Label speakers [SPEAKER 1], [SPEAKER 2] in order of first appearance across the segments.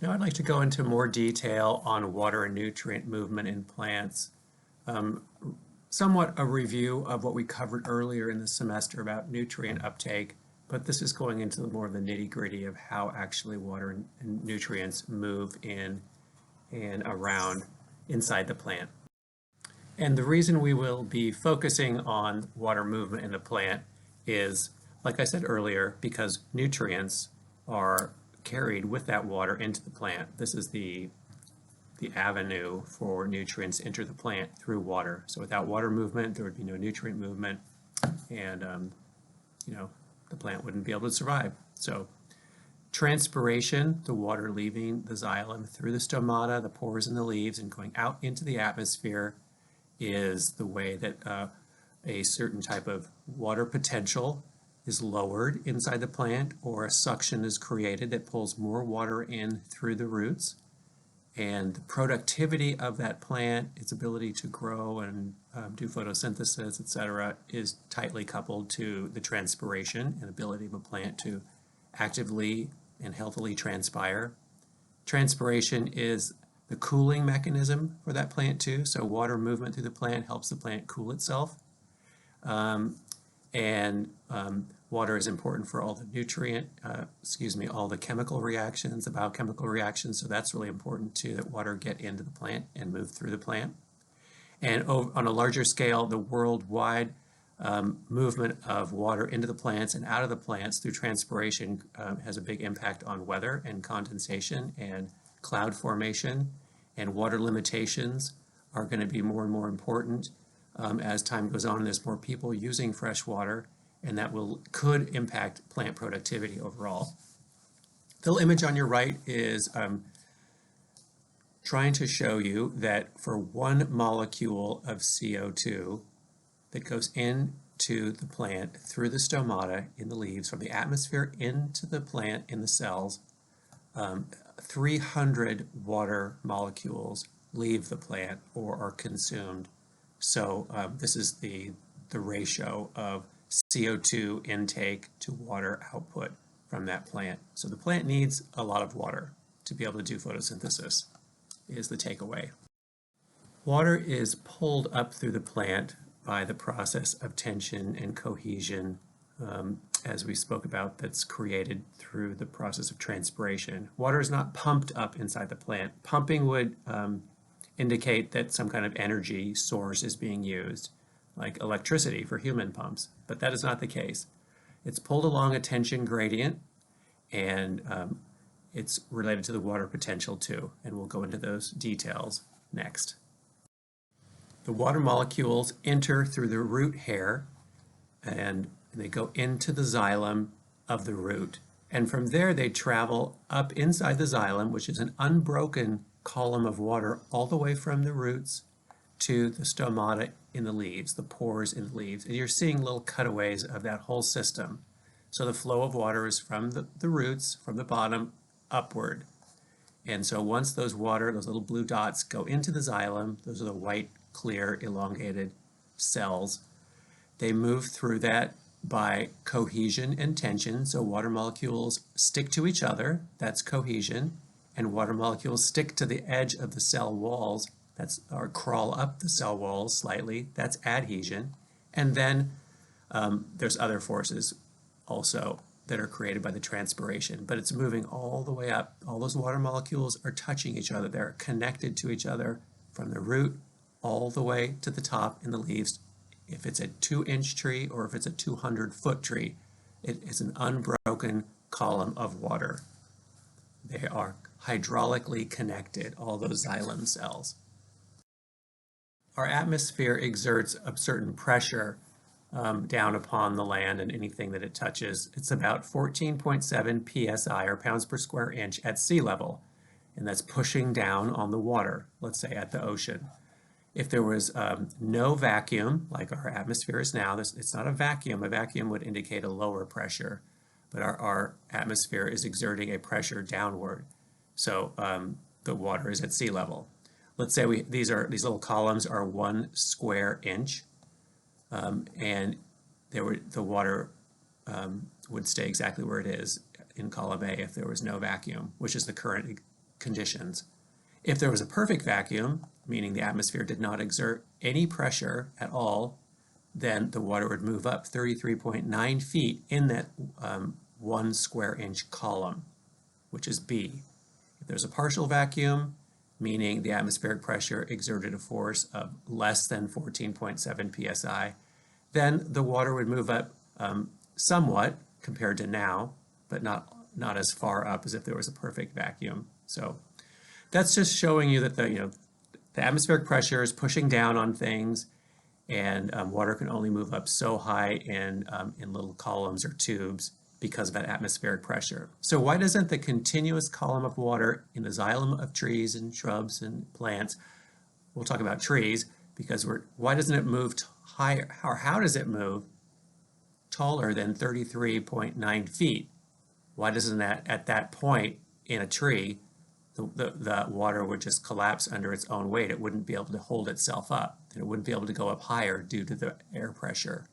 [SPEAKER 1] Now I'd like to go into more detail on water and nutrient movement in plants. Um, Somewhat a review of what we covered earlier in the semester about nutrient uptake, but this is going into more of the nitty-gritty of how actually water and nutrients move in and around inside the plant. And the reason we will be focusing on water movement in the plant is, like I said earlier, because nutrients are carried with that water into the plant. This is the avenue for nutrients to enter the plant through water. So without water movement, there would be no nutrient movement, and the plant wouldn't be able to survive. So transpiration, the water leaving the xylem through the stomata, the pores in the leaves, and going out into the atmosphere, is the way that a certain type of water potential is lowered inside the plant, or a suction is created that pulls more water in through the roots. And the productivity of that plant, its ability to grow and do photosynthesis, etc., is tightly coupled to the transpiration and ability of a plant to actively and healthily transpire. Transpiration is the cooling mechanism for that plant too, so water movement through the plant helps the plant cool itself. Water is important for all the all the chemical reactions, the biochemical reactions, so that's really important too, that water get into the plant and move through the plant. And on a larger scale, the worldwide movement of water into the plants and out of the plants through transpiration has a big impact on weather and condensation and cloud formation, and water limitations are going to be more and more important as time goes on. There's more people using fresh water, and that could impact plant productivity overall. The little image on your right is trying to show you that for one molecule of CO2 that goes into the plant through the stomata in the leaves, from the atmosphere into the plant in the cells, 300 water molecules leave the plant or are consumed. So this is the ratio of CO2 intake to water output from that plant. So the plant needs a lot of water to be able to do photosynthesis, is the takeaway. Water is pulled up through the plant by the process of tension and cohesion, as we spoke about, that's created through the process of transpiration. Water is not pumped up inside the plant. Pumping would indicate that some kind of energy source is being used, like electricity for human pumps, but that is not the case. It's pulled along a tension gradient, and it's related to the water potential too, and we'll go into those details next. The water molecules enter through the root hair, and they go into the xylem of the root, and from there they travel up inside the xylem, which is an unbroken column of water all the way from the roots to the stomata in the leaves, the pores in the leaves. And you're seeing little cutaways of that whole system. So the flow of water is from the roots, from the bottom, upward. And so once those little blue dots go into the xylem, those are the white, clear, elongated cells. They move through that by cohesion and tension. So water molecules stick to each other, that's cohesion, and water molecules stick to the edge of the cell walls, or crawl up the cell walls slightly, that's adhesion. And then there's other forces also that are created by the transpiration, but it's moving all the way up. All those water molecules are touching each other. They're connected to each other from the root all the way to the top in the leaves. If it's a 2-inch tree or if it's a 200-foot tree, it is an unbroken column of water. They are hydraulically connected, all those xylem cells. Our atmosphere exerts a certain pressure down upon the land and anything that it touches. It's about 14.7 psi, or pounds per square inch, at sea level, and that's pushing down on the water, let's say at the ocean. If there was no vacuum, like our atmosphere is now, it's not a vacuum. A vacuum would indicate a lower pressure, but our atmosphere is exerting a pressure downward. So the water is at sea level. Let's say these little columns are 1 square inch, and the water would stay exactly where it is in column A if there was no vacuum, which is the current conditions. If there was a perfect vacuum, meaning the atmosphere did not exert any pressure at all, then the water would move up 33.9 feet in that 1 square inch column, which is B. If there's a partial vacuum, meaning the atmospheric pressure exerted a force of less than 14.7 psi, then the water would move up somewhat compared to now, but not as far up as if there was a perfect vacuum. So that's just showing you that the atmospheric pressure is pushing down on things, and water can only move up so high in little columns or tubes because of that atmospheric pressure. So why doesn't the continuous column of water in the xylem of trees and shrubs and plants, we'll talk about trees, because why doesn't it move higher, or how does it move taller than 33.9 feet? Why doesn't that, at that point in a tree, the water would just collapse under its own weight? It wouldn't be able to hold itself up, and it wouldn't be able to go up higher due to the air pressure.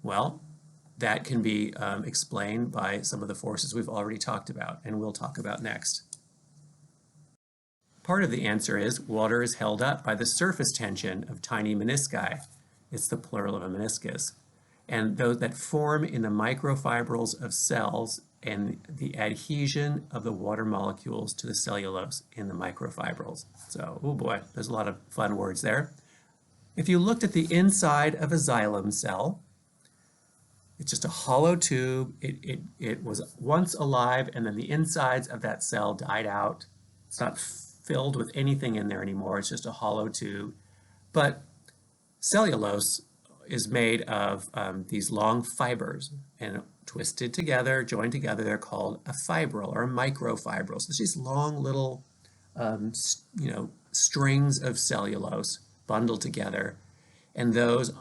[SPEAKER 1] Well, that can be explained by some of the forces we've already talked about and we'll talk about next. Part of the answer is water is held up by the surface tension of tiny menisci. It's the plural of a meniscus. And those that form in the microfibrils of cells and the adhesion of the water molecules to the cellulose in the microfibrils. So, oh boy, there's a lot of fun words there. If you looked at the inside of a xylem cell, it's just a hollow tube. It was once alive, and then the insides of that cell died out. It's not filled with anything in there anymore. It's just a hollow tube. But cellulose is made of these long fibers, and twisted together, joined together, they're called a fibril or a microfibril. So it's these long little strings of cellulose bundled together, and those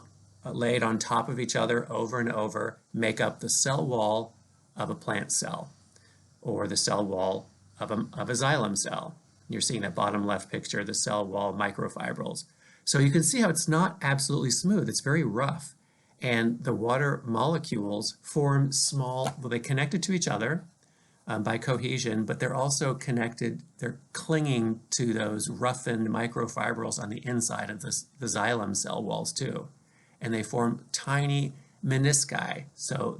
[SPEAKER 1] laid on top of each other over and over make up the cell wall of a plant cell, or the cell wall of a xylem cell. You're seeing that bottom left picture, the cell wall microfibrils. So you can see how it's not absolutely smooth. It's very rough. And the water molecules form small, well, they connected to each other by cohesion, but they're also connected, they're clinging to those roughened microfibrils on the inside of the xylem cell walls too. And they form tiny menisci. So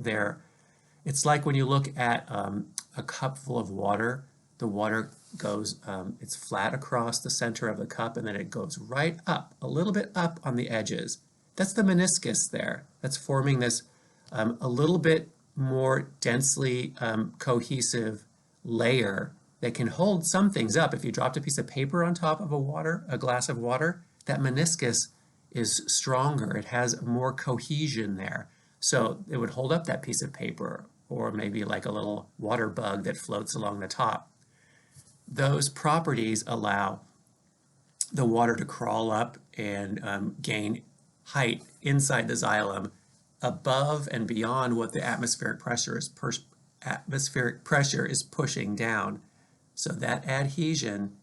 [SPEAKER 1] it's like when you look at a cup full of water, the water goes, it's flat across the center of the cup, and then it goes right up, a little bit up on the edges. That's the meniscus there. That's forming this a little bit more densely cohesive layer that can hold some things up. If you dropped a piece of paper on top of a glass of water, that meniscus is stronger. It has more cohesion there. So it would hold up that piece of paper, or maybe like a little water bug that floats along the top. Those properties allow the water to crawl up and gain height inside the xylem above and beyond what the atmospheric pressure is pushing down. So that adhesion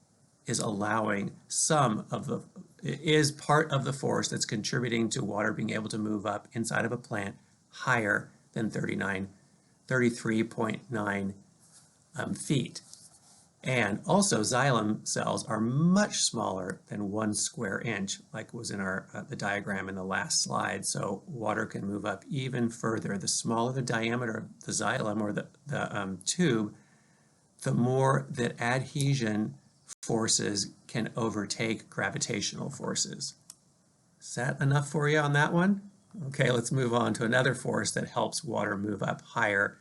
[SPEAKER 1] is allowing is part of the force that's contributing to water being able to move up inside of a plant higher than 33.9 feet. And also xylem cells are much smaller than 1 square inch, like was in the diagram in the last slide. So water can move up even further. The smaller the diameter of the xylem, or the tube, the more that adhesion forces can overtake gravitational forces. Is that enough for you on that one? Okay, let's move on to another force that helps water move up higher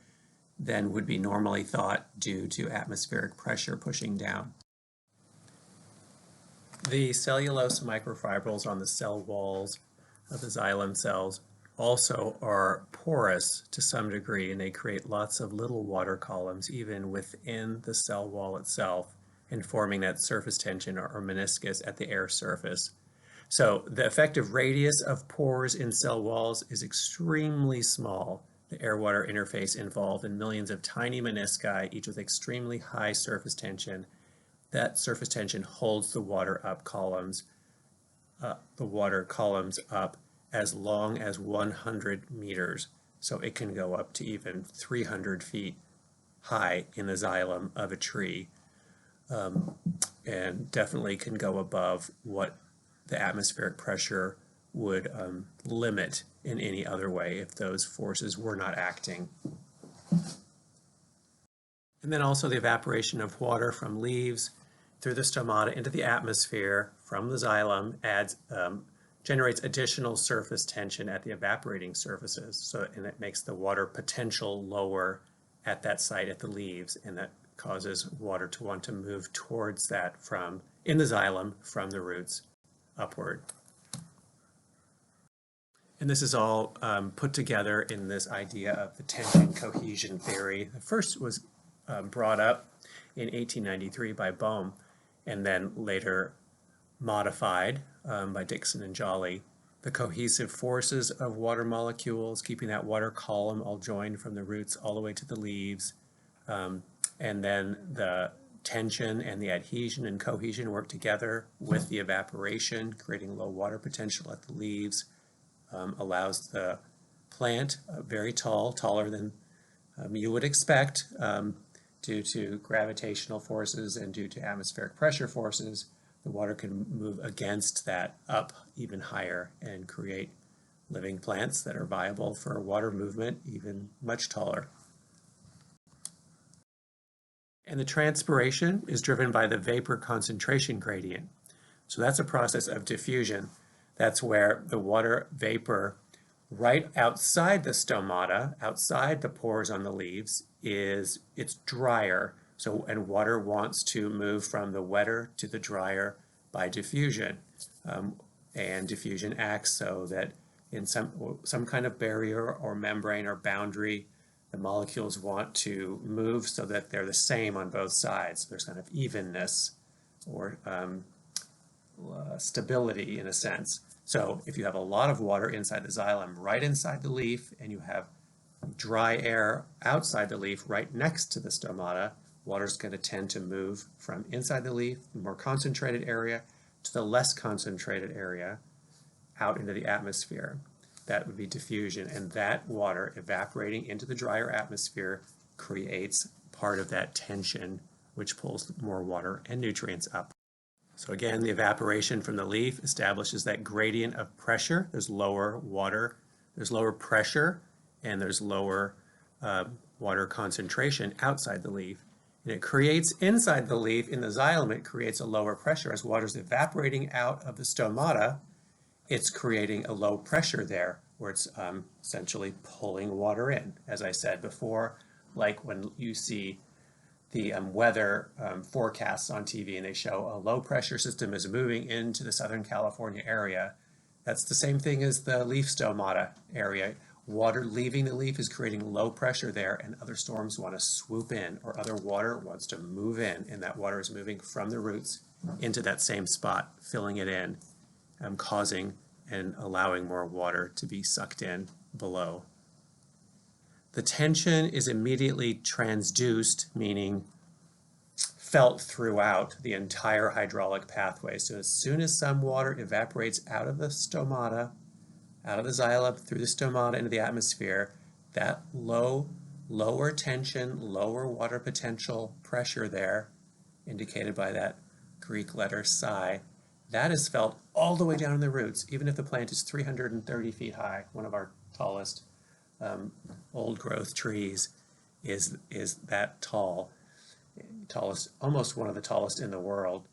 [SPEAKER 1] than would be normally thought due to atmospheric pressure pushing down. The cellulose microfibrils on the cell walls of the xylem cells also are porous to some degree, and they create lots of little water columns even within the cell wall itself, and forming that surface tension or meniscus at the air surface. So the effective radius of pores in cell walls is extremely small. The air-water interface involved in millions of tiny menisci, each with extremely high surface tension. That surface tension holds the water columns up as long as 100 meters. So it can go up to even 300 feet high in the xylem of a tree. and definitely can go above what the atmospheric pressure would limit in any other way if those forces were not acting. And then also the evaporation of water from leaves through the stomata into the atmosphere from the xylem generates additional surface tension at the evaporating surfaces. And it makes the water potential lower at that site at the leaves, and that causes water to want to move towards that in the xylem from the roots upward. And this is all put together in this idea of the tension cohesion theory. The first was brought up in 1893 by Bohm, and then later modified by Dixon and Jolly. The cohesive forces of water molecules, keeping that water column all joined from the roots all the way to the leaves, and then the tension and the adhesion and cohesion work together with the evaporation, creating low water potential at the leaves, allows the plant, very tall, taller than you would expect due to gravitational forces and due to atmospheric pressure forces. The water can move against that up even higher and create living plants that are viable for water movement even much taller. And the transpiration is driven by the vapor concentration gradient. So that's a process of diffusion. That's where the water vapor right outside the stomata, outside the pores on the leaves, it's drier. And water wants to move from the wetter to the drier by diffusion. And diffusion acts so that in some kind of barrier or membrane or boundary, the molecules want to move so that they're the same on both sides. There's kind of evenness or stability in a sense. So if you have a lot of water inside the xylem, right inside the leaf, and you have dry air outside the leaf right next to the stomata, water is going to tend to move from inside the leaf, the more concentrated area, to the less concentrated area out into the atmosphere. That would be diffusion, and that water evaporating into the drier atmosphere creates part of that tension, which pulls more water and nutrients up. So again, the evaporation from the leaf establishes that gradient of pressure. There's lower water, there's lower pressure, and there's lower water concentration outside the leaf. And it creates inside the leaf, in the xylem, it creates a lower pressure. As water is evaporating out of the stomata, it's creating a low pressure there, where it's essentially pulling water in. As I said before, like when you see the weather forecasts on TV and they show a low pressure system is moving into the Southern California area, that's the same thing as the leaf stomata area. Water leaving the leaf is creating low pressure there, and other storms want to swoop in, or other water wants to move in, and that water is moving from the roots into that same spot, filling it in, causing and allowing more water to be sucked in below. The tension is immediately transduced, meaning felt throughout the entire hydraulic pathway. So as soon as some water evaporates out of the stomata, out of the xylem, through the stomata into the atmosphere, that lower tension, lower water potential pressure there, indicated by that Greek letter psi, that is felt all the way down in the roots, even if the plant is 330 feet high. One of our tallest old growth trees is that tall, almost one of the tallest in the world,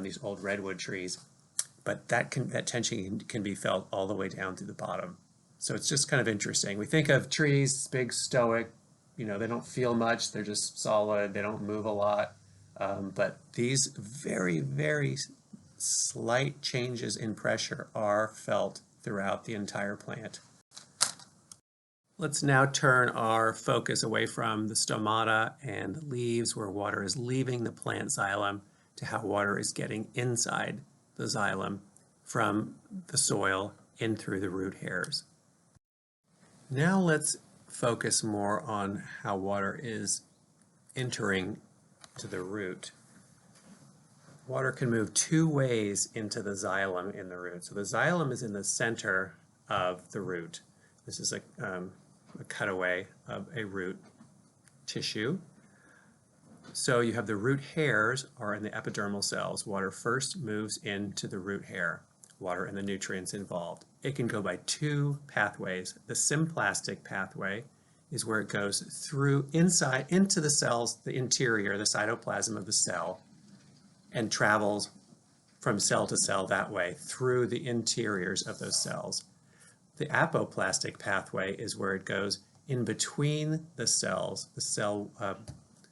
[SPEAKER 1] these old redwood trees. But that tension can be felt all the way down to the bottom. So it's just kind of interesting. We think of trees, big, stoic, they don't feel much, they're just solid, they don't move a lot. But these very, very slight changes in pressure are felt throughout the entire plant. Let's now turn our focus away from the stomata and the leaves, where water is leaving the plant xylem, to how water is getting inside the xylem from the soil in through the root hairs. Now let's focus more on how water is entering to the root. Water can move two ways into the xylem in the root. So the xylem is in the center of the root. This is a cutaway of a root tissue. So you have the root hairs are in the epidermal cells. Water first moves into the root hair, water and the nutrients involved. It can go by two pathways. The symplastic pathway is where it goes through inside into the cells, the interior, the cytoplasm of the cell, and travels from cell to cell that way through the interiors of those cells. The apoplastic pathway is where it goes in between the cells,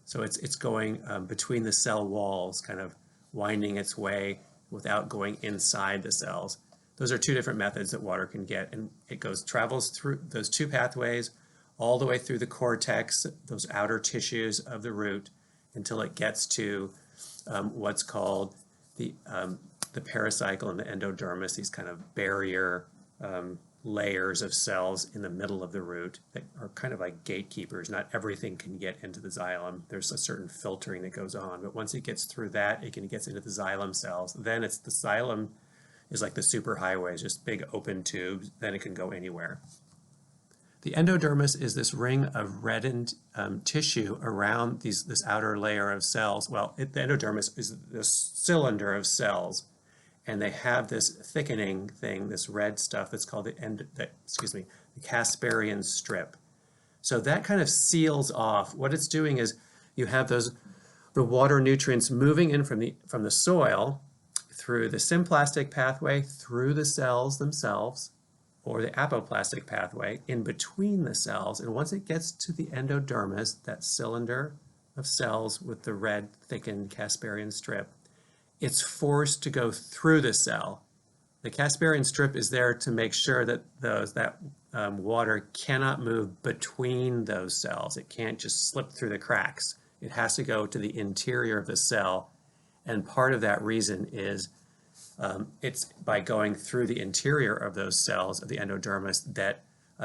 [SPEAKER 1] so it's going between the cell walls, kind of winding its way without going inside the cells. Those are two different methods that water can get, and it travels through those two pathways all the way through the cortex, those outer tissues of the root, until it gets to what's called the pericycle and the endodermis, these kind of barrier layers of cells in the middle of the root that are kind of like gatekeepers. Not everything can get into the xylem. There's a certain filtering that goes on, but once it gets through that, it gets into the xylem cells. Then the xylem is like the superhighways, just big open tubes. Then it can go anywhere. The endodermis is this ring of reddened tissue around this outer layer of cells. Well, the endodermis is this cylinder of cells, and they have this thickening thing, this red stuff that's called the Casparian strip. So that kind of seals off. What it's doing is you have the water nutrients moving in from the soil through the symplastic pathway, through the cells themselves, or the apoplastic pathway in between the cells. And once it gets to the endodermis, that cylinder of cells with the red thickened Casparian strip, it's forced to go through the cell. The Casparian strip is there to make sure that water cannot move between those cells. It can't just slip through the cracks. It has to go to the interior of the cell. And part of that reason is it's by going through the interior of those cells of the endodermis that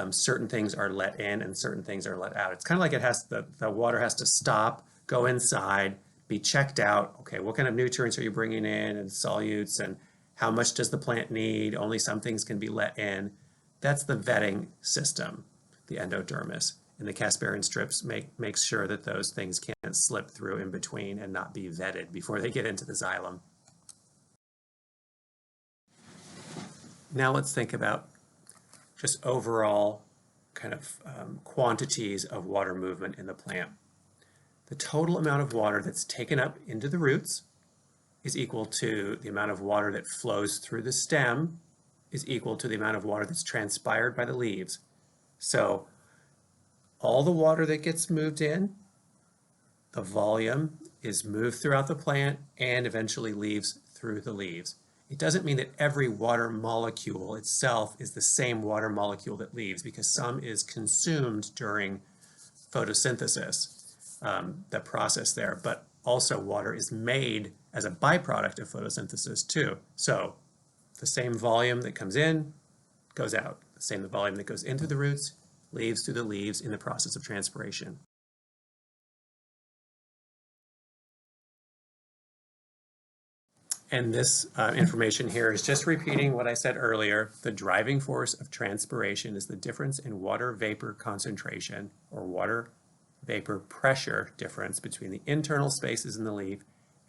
[SPEAKER 1] certain things are let in and certain things are let out. It's kind of like the water has to stop, go inside, be checked out. Okay, what kind of nutrients are you bringing in and solutes, and how much does the plant need? Only some things can be let in. That's the vetting system, the endodermis. And the Casparian strips makes sure that those things can't slip through in between and not be vetted before they get into the xylem. Now let's think about just overall kind of quantities of water movement in the plant. The total amount of water that's taken up into the roots is equal to the amount of water that flows through the stem is equal to the amount of water that's transpired by the leaves. So all the water that gets moved in, the volume is moved throughout the plant and eventually leaves through the leaves. It doesn't mean that every water molecule itself is the same water molecule that leaves, because some is consumed during photosynthesis, the process there, but also water is made as a byproduct of photosynthesis too. So the same volume that comes in goes out, the same volume that goes in through the roots leaves through the leaves in the process of transpiration. And this information here is just repeating what I said earlier. The driving force of transpiration is the difference in water vapor concentration, or water vapor pressure difference, between the internal spaces in the leaf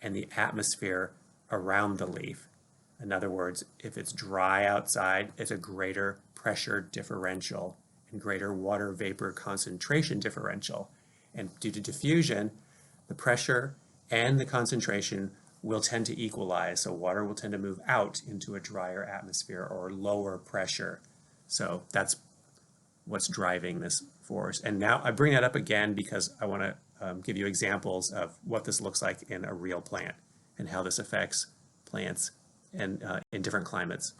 [SPEAKER 1] and the atmosphere around the leaf. In other words, if it's dry outside, it's a greater pressure differential and greater water vapor concentration differential. And due to diffusion, the pressure and the concentration will tend to equalize, so water will tend to move out into a drier atmosphere or lower pressure. So that's what's driving this force. And now I bring that up again because I want to give you examples of what this looks like in a real plant and how this affects plants and in different climates.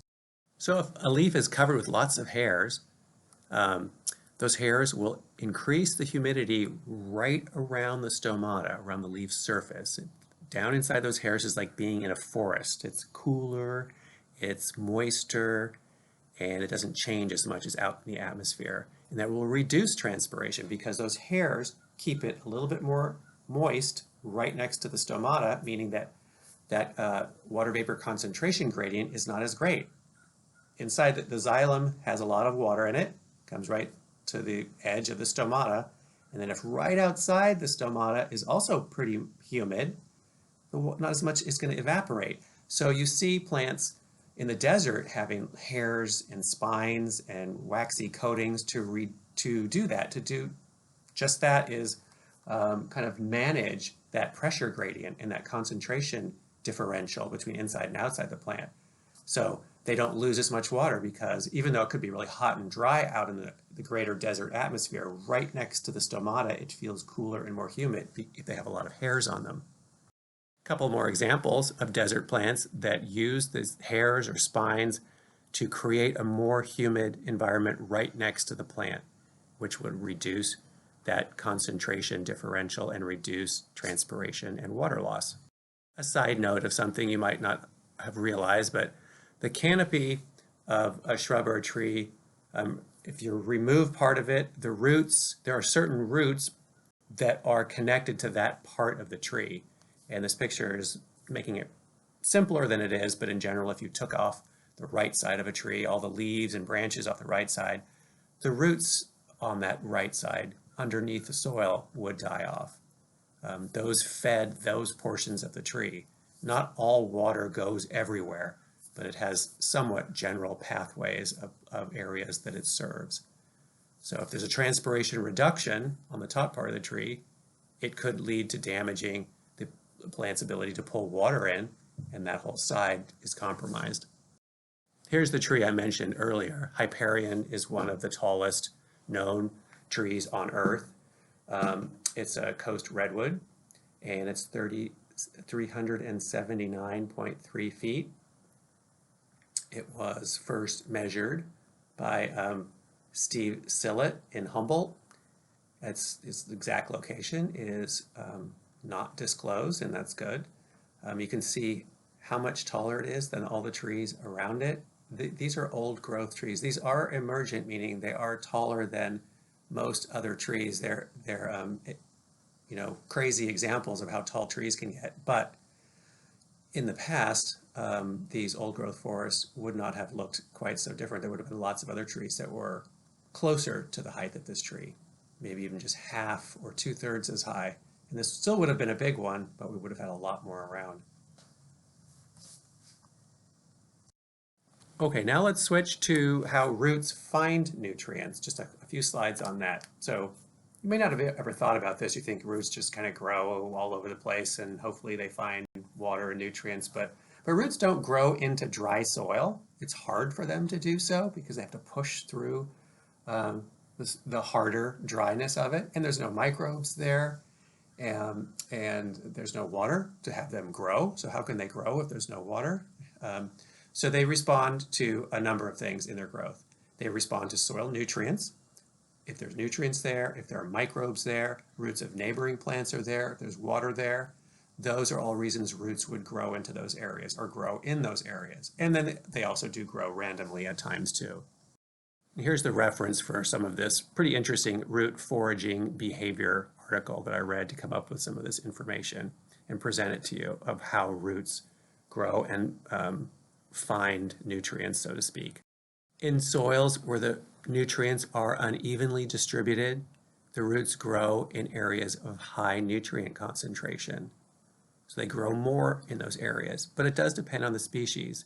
[SPEAKER 1] So if a leaf is covered with lots of hairs, those hairs will increase the humidity right around the stomata, around the leaf surface. Down inside those hairs is like being in a forest. It's cooler, it's moister, and it doesn't change as much as out in the atmosphere. And that will reduce transpiration because those hairs keep it a little bit more moist right next to the stomata, meaning that water vapor concentration gradient is not as great. Inside the xylem has a lot of water in it, comes right to the edge of the stomata, And then if right outside the stomata is also pretty humid, not as much is going to evaporate. So you see plants in the desert having hairs and spines and waxy coatings to do that, to do just that is kind of manage that pressure gradient and that concentration differential between inside and outside the plant. So they don't lose as much water because even though it could be really hot and dry out in the greater desert atmosphere, right next to the stomata, it feels cooler and more humid if they have a lot of hairs on them. A couple more examples of desert plants that use these hairs or spines to create a more humid environment right next to the plant, which would reduce that concentration differential and reduce transpiration and water loss. A side note of something you might not have realized, but the canopy of a shrub or a tree, if you remove part of it, the roots, there are certain roots that are connected to that part of the tree. And this picture is making it simpler than it is, but in general, if you took off the right side of a tree, all the leaves and branches off the right side, the roots on that right side underneath the soil would die off. Those fed those portions of the tree. Not all water goes everywhere, but it has somewhat general pathways of areas that it serves. So if there's a transpiration reduction on the top part of the tree, it could lead to damaging the plant's ability to pull water in, and that whole side is compromised. Here's the tree I mentioned earlier. Hyperion is one of the tallest known trees on Earth. It's a coast redwood, and it's 379.3 feet. It was first measured by Steve Sillett in Humboldt. Its exact location is not disclosed, and that's good. You can see how much taller it is than all the trees around it. These are old growth trees. These are emergent, meaning they are taller than most other trees. They're crazy examples of how tall trees can get. But in the past, these old growth forests would not have looked quite so different. There would have been lots of other trees that were closer to the height of this tree, maybe even just half or 2/3 as high. And this still would have been a big one, but we would have had a lot more around. Okay, now let's switch to how roots find nutrients. Just a few slides on that. So you may not have ever thought about this. You think roots just kind of grow all over the place and hopefully they find water and nutrients, but roots don't grow into dry soil. It's hard for them to do so because they have to push through the harder dryness of it, and there's no microbes there, and there's no water to have them grow. So how can they grow if there's no water? So they respond to a number of things in their growth. They respond to soil nutrients. If there's nutrients there, if there are microbes there, roots of neighboring plants are there, if there's water there, those are all reasons roots would grow into those areas or grow in those areas. And then they also do grow randomly at times too. Here's the reference for some of this pretty interesting root foraging behavior article that I read to come up with some of this information and present it to you of how roots grow and find nutrients, so to speak. In soils where the nutrients are unevenly distributed, the roots grow in areas of high nutrient concentration. So they grow more in those areas, but it does depend on the species.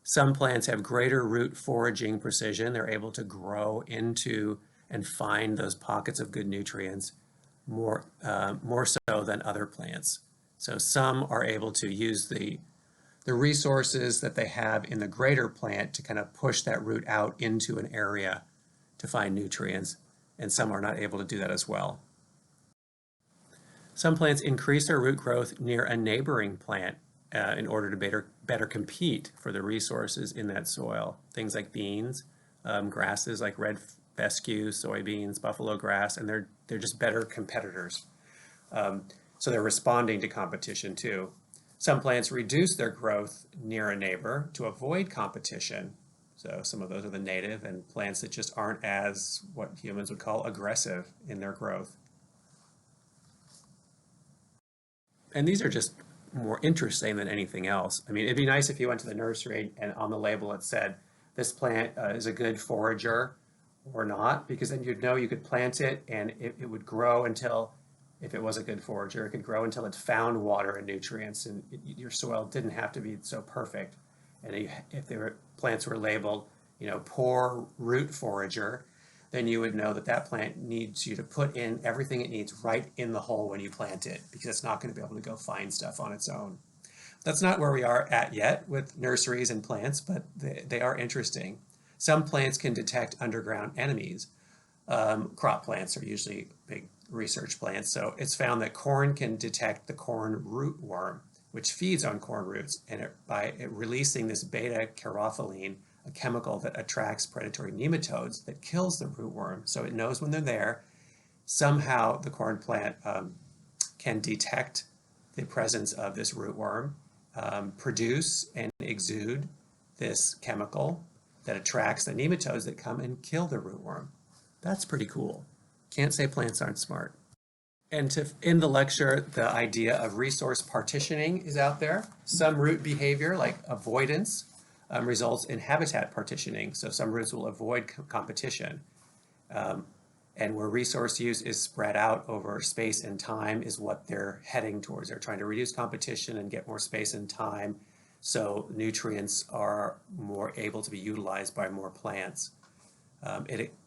[SPEAKER 1] Some plants have greater root foraging precision. They're able to grow into and find those pockets of good nutrients more so than other plants. So some are able to use the resources that they have in the greater plant to kind of push that root out into an area to find nutrients, and some are not able to do that as well. Some plants increase their root growth near a neighboring plant in order to better compete for the resources in that soil. Things like beans, grasses like red fescue, soybeans, buffalo grass, and they're just better competitors. So they're responding to competition too. Some plants reduce their growth near a neighbor to avoid competition. So some of those are the native and plants that just aren't as what humans would call aggressive in their growth. And these are just more interesting than anything else. I mean, it'd be nice if you went to the nursery and on the label it said, this plant is a good forager, or not, because then you'd know you could plant it and it would grow until, if it was a good forager, it could grow until it found water and nutrients, and your soil didn't have to be so perfect. And if plants were labeled, poor root forager, then you would know that that plant needs you to put in everything it needs right in the hole when you plant it, because it's not going to be able to go find stuff on its own. That's not where we are at yet with nurseries and plants, but they are interesting. Some plants can detect underground enemies. Crop plants are usually big research plants. So it's found that corn can detect the corn rootworm, which feeds on corn roots, and by releasing this beta caryophyllene, a chemical that attracts predatory nematodes that kills the rootworm. So it knows when they're there. Somehow the corn plant can detect the presence of this rootworm, produce and exude this chemical that attracts the nematodes that come and kill the rootworm. That's pretty cool. Can't say plants aren't smart. And to end the lecture, the idea of resource partitioning is out there. Some root behavior, like avoidance, results in habitat partitioning. So some roots will avoid competition. And where resource use is spread out over space and time is what they're heading towards. They're trying to reduce competition and get more space and time, so nutrients are more able to be utilized by more plants.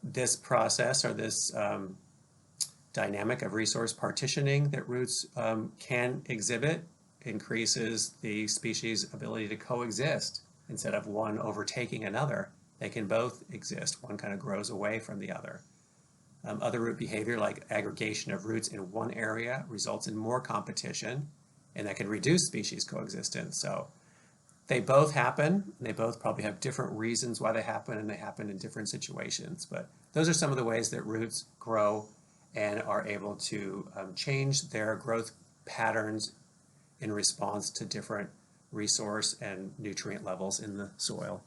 [SPEAKER 1] This process, or this dynamic of resource partitioning that roots can exhibit, increases the species' ability to coexist. Instead of one overtaking another, they can both exist. One kind of grows away from the other. Other root behavior, like aggregation of roots in one area, results in more competition, and that can reduce species coexistence. So they both happen. They both probably have different reasons why they happen, and they happen in different situations. But those are some of the ways that roots grow and are able to change their growth patterns in response to different resource and nutrient levels in the soil.